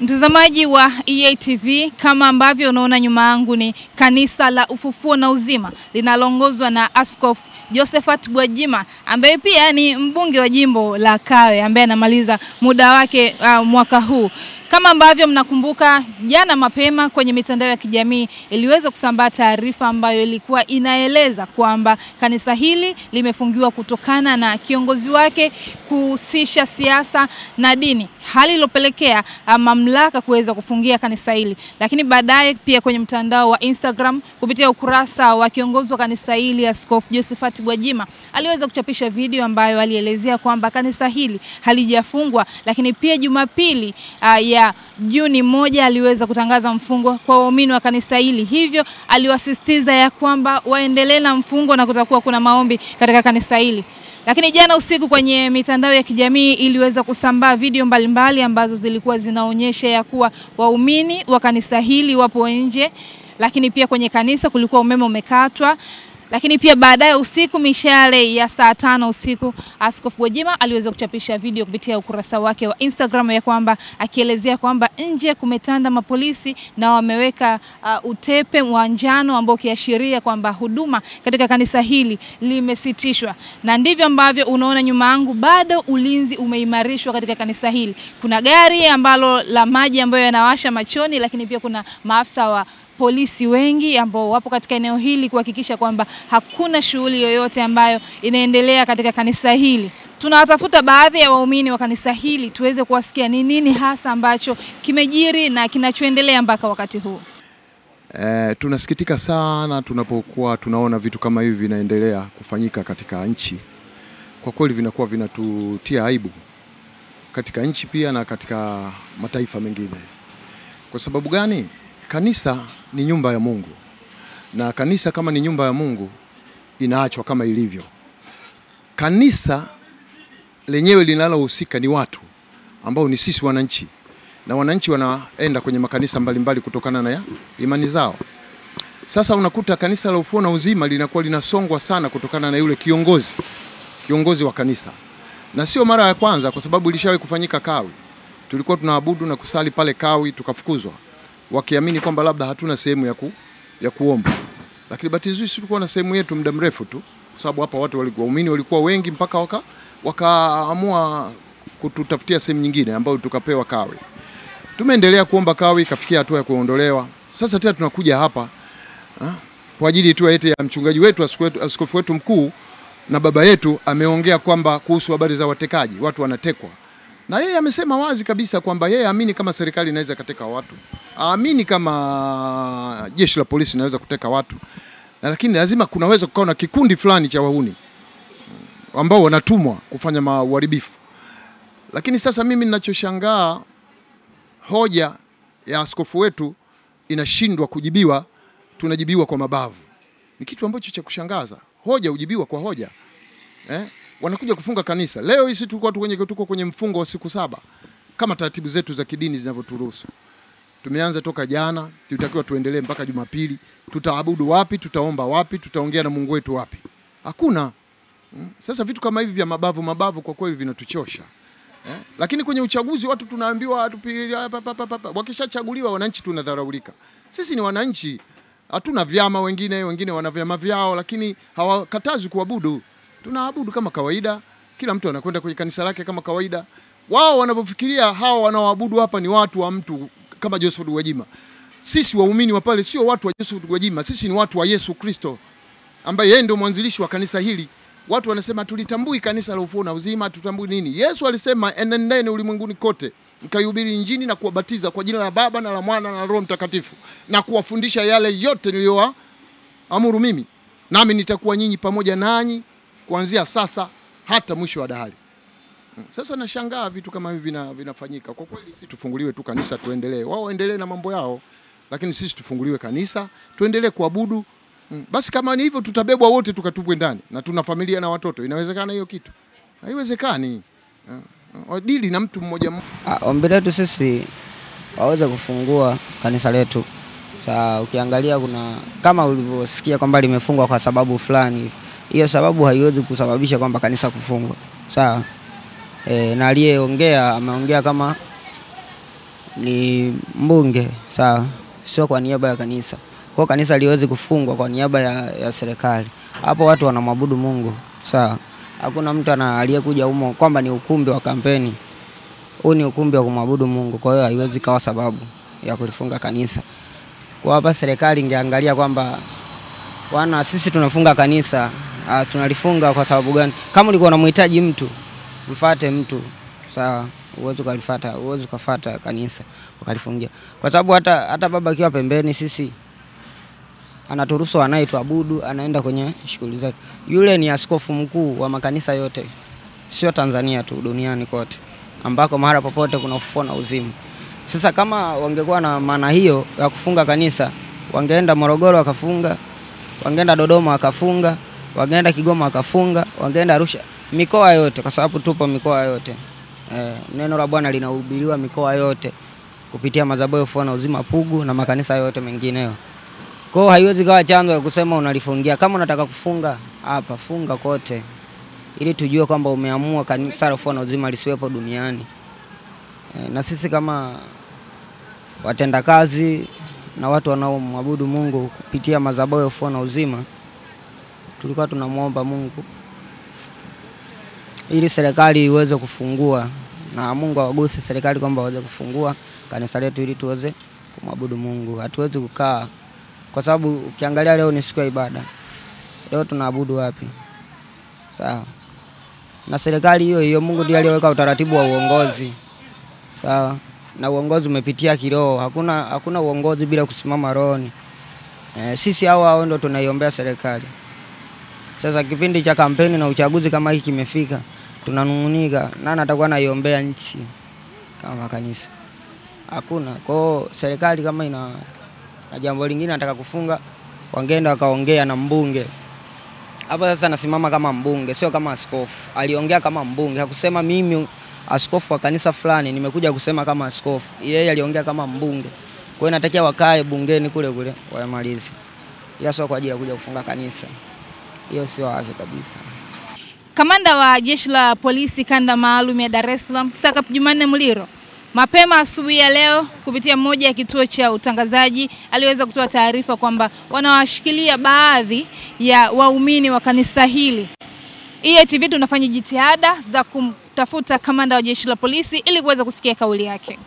Mtazamaji wa EATV, kama ambavyo unaona nyuma yangu ni kanisa la Ufufuo na Uzima linaloongozwa na Askofu Josephat Gwajima ambaye pia ni mbunge wa jimbo la Kawe ambaye anamaliza muda wake mwaka huu. Kama ambavyo mnakumbuka, jana mapema kwenye mitandao ya kijamii iliweza kusambaa taarifa ambayo ilikuwa inaeleza kwamba kanisa hili limefungiwa kutokana na kiongozi wake kuhusisha siasa na dini, hali iliyopelekea mamlaka kuweza kufungia kanisa hili. Lakini baadaye pia kwenye mtandao wa Instagram kupitia ukurasa wa kiongozi wa kanisa hili Askofu Josephat Gwajima aliweza kuchapisha video ambayo alielezea kwamba kanisa hili halijafungwa, lakini pia Jumapili ya Juni 1 aliweza kutangaza mfungo kwa waumini wa kanisa hili. Hivyo aliwasisitiza ya kwamba waendelee na mfungo na kutakuwa kuna maombi katika kanisa hili. Lakini jana usiku kwenye mitandao ya kijamii iliweza kusambaa video mbalimbali ambazo zilikuwa zinaonyesha ya kuwa waumini wa kanisa hili wapo nje, lakini pia kwenye kanisa kulikuwa umeme umekatwa. Lakini pia baadaye usiku mishale ya saa 5 usiku Askofu Gwajima aliweza kuchapisha video kupitia ukurasa wake wa Instagram ya kwamba akielezea kwamba nje kumetanda mapolisi na wameweka utepe wa njano ambao kiashiria kwamba huduma katika kanisa hili limesitishwa. Na ndivyo ambavyo unaona nyuma yangu, bado ulinzi umeimarishwa katika kanisa hili. Kuna gari ambalo la maji ambayo yanawasha machoni, lakini pia kuna maafisa wa polisi wengi ambao wapo katika eneo hili kuhakikisha kwamba hakuna shughuli yoyote ambayo inaendelea katika kanisa hili. Tunawatafuta baadhi ya waumini wa kanisa hili tuweze kuwasikia ni nini hasa ambacho kimejiri na kinachoendelea mpaka wakati huu. Tunasikitika sana tunapokuwa tunaona vitu kama hivi vinaendelea kufanyika katika nchi. Kwa kweli vinakuwa vinatutia aibu katika nchi pia na katika mataifa mengine. Kwa sababu gani? Kanisa ni nyumba ya Mungu, na kanisa kama ni nyumba ya Mungu inaachwa kama ilivyo. Kanisa lenyewe linalohusika ni watu ambao ni sisi wananchi, na wananchi wanaenda kwenye makanisa mbalimbali kutokana na imani zao. Sasa unakuta kanisa la Ufufuo na Uzima linakuwa linasongwa sana kutokana na yule kiongozi wa kanisa. Na sio mara ya kwanza, kwa sababu ilishawahi kufanyika Kawi. Tulikuwa tunaabudu na kusali pale Kawi tukafukuzwa, wakiamini kwamba labda hatuna sehemu ya kuomba. Lakini bahati nzuri tulikuwa na sehemu yetu muda mrefu tu, kwa sababu hapa watu walikuwa wengi mpaka wakaamua kututafutia sehemu nyingine ambayo tukapewa Kawe. Tumeendelea kuomba Kawe, kafikia hatua ya kuondolewa. Sasa tena tunakuja hapa kwa ajili tu ya mchungaji wetu, askofu wetu mkuu na baba yetu ameongea kwamba kuhusu habari za watekaji, watu wanatekwa. Na yeye amesema wazi kabisa kwamba yeye amini kama serikali inaweza kuteka watu, amini kama jeshi la polisi inaweza kuteka watu, lakini lazima kunaweza kukawa na kikundi fulani cha wahuni ambao wanatumwa kufanya uharibifu. Lakini sasa mimi ninachoshangaa, hoja ya askofu wetu inashindwa kujibiwa, tunajibiwa kwa mabavu. Ni kitu ambacho cha kushangaza. Hoja ujibiwa kwa hoja. Wanakuja kufunga kanisa. Leo hii tuko kwenye mfungo wa siku 7 kama taratibu zetu za kidini zinavyoturuhusu. Tumeanza toka jana, tutakiwa tuendelee mpaka Jumapili. Tutaabudu wapi? Tutaomba wapi? Tutaongea na Mungu wetu wapi? Hakuna. Sasa vitu kama hivi vya mabavu kwa kweli vinatuchosha. Lakini kwenye uchaguzi watu tunaambiwa wakishachaguliwa wananchi tunadharaulika. Sisi ni wananchi, hatuna vyama, wengine wana vyama vyao, lakini hawakatazwi kuabudu. Tunaabudu kama kawaida, kila mtu anakwenda kwenye kanisa lake kama kawaida. Wao wanapofikiria hao wanaoabudu hapa ni watu wa mtu kama Josephat Gwajima. Sisi waumini wa pale sio watu wa Josephat Gwajima, sisi ni watu wa Yesu Kristo ambaye yeye ndio mwanzilishi wa kanisa hili. Watu wanasema tulitambui kanisa la Ufufuo na Uzima, tutambui nini? Yesu alisema enendeni ulimwenguni kote mkahubiri injili na kuwabatiza kwa jina la Baba na la Mwana na la Roho Mtakatifu na kuwafundisha yale yote niliyoamuru mimi, nami nitakuwa nyinyi pamoja nanyi kuanzia sasa hata mwisho wa dahari. Sasa nashangaa vitu kama hivi vinafanyika. Kwa kweli sisi tufunguliwe tu kanisa tuendelee. Wao waendelee na mambo yao, lakini sisi tufunguliwe kanisa, tuendelee kuabudu. Basi kama ni hivyo tutabebwa wote tukatupwe ndani, na tuna familia na watoto. Inawezekana hiyo kitu? Haiwezekani. Wadili na mtu mmoja. Ombi letu sisi waweze kufungua kanisa letu. Sasa ukiangalia kuna kama ulivyosikia kwamba limefungwa kwa sababu fulani, hiyo sababu haiwezi kusababisha kwamba kanisa kufungwa. Sawa? Na aliyeongea ameongea kama ni mbunge, sawa, sio kwa niaba ya kanisa. Kwa kanisa liwezi kufungwa kwa niaba ya serikali. Hapo watu wanamwabudu Mungu, sawa. Hakuna mtu aliyekuja humo kwamba ni ukumbi wa kampeni. Huu ni ukumbi wa kumwabudu Mungu, kwa hiyo haiwezi kawa sababu ya kulifunga kanisa. Kwa hapa serikali ingeangalia kwamba wana sisi tunafunga kanisa, tunalifunga kwa sababu gani? Kama ulikuwa unamhitaji mtu, mfuate mtu, sawa. Uwezo kufuata kanisa ukalifungia. Kwa sababu hata baba akiwa pembeni, sisi anaturuhusu anayetuabudu, anaenda kwenye shughuli zake. Yule ni askofu mkuu wa makanisa yote, sio Tanzania tu, duniani kote, ambako mahali popote kuna ufufuo na uzima. Sasa kama wangekuwa na maana hiyo ya kufunga kanisa, wangeenda Morogoro wakafunga, wangeenda Dodoma wakafunga, wangeenda Kigoma wakafunga, wangeenda Arusha, mikoa yote, kwa sababu tupo mikoa yote. Neno la Bwana linahubiriwa mikoa yote kupitia madhabahu ya ufufuo na uzima Pugu na makanisa yote mengineyo. Kwa hiyo haiwezi kawa chanzo ya kusema unalifungia. Kama unataka kufunga hapa, funga kote, ili tujue kwamba umeamua kanisa la ufufuo na uzima lisiwepo duniani. Na sisi kama watendakazi na watu wanaomwabudu Mungu kupitia madhabahu ya ufufuo na uzima, tulikuwa tunamuomba Mungu ili serikali iweze kufungua, na Mungu awaguse serikali kwamba waweze kufungua kanisa letu ili tuweze kumwabudu Mungu. Hatuwezi kukaa, kwa sababu ukiangalia leo ni siku ya ibada. Leo tunaabudu wapi? Sawa. Na serikali hiyo Mungu ndiye aliyeweka utaratibu wa uongozi. Sawa. Na uongozi umepitia kiroho. Hakuna uongozi bila kusimama rohoni. Sisi hao ndio tunaiombea serikali. Sasa kipindi cha kampeni na uchaguzi kama hiki kimefika, tunanungunika nani atakuwa anaiombea nchi kama kanisa? Hakuna. Kwa serikali kama ina jambo lingine nataka kufunga, wangeenda wakaongea na mbunge. Hapa sasa nasimama kama mbunge, sio kama askofu. Aliongea kama mbunge, hakusema mimi askofu wa kanisa fulani nimekuja kusema kama askofu. Yeye aliongea kama mbunge. Kwa hiyo natakia wakae bungeni kule wamalize. Ila sio kwa ajili ya kuja kufunga kanisa. Hiyo sio haki kabisa. Kamanda wa Jeshi la Polisi Kanda Maalum ya Dar es Salaam, Sakap Jumanne Muliro, mapema asubuhi ya leo kupitia moja ya kituo cha utangazaji aliweza kutoa taarifa kwamba wanawashikilia baadhi ya waumini wa kanisa hili. EATV tunafanya jitihada za kumtafuta kamanda wa Jeshi la Polisi ili kuweza kusikia kauli yake.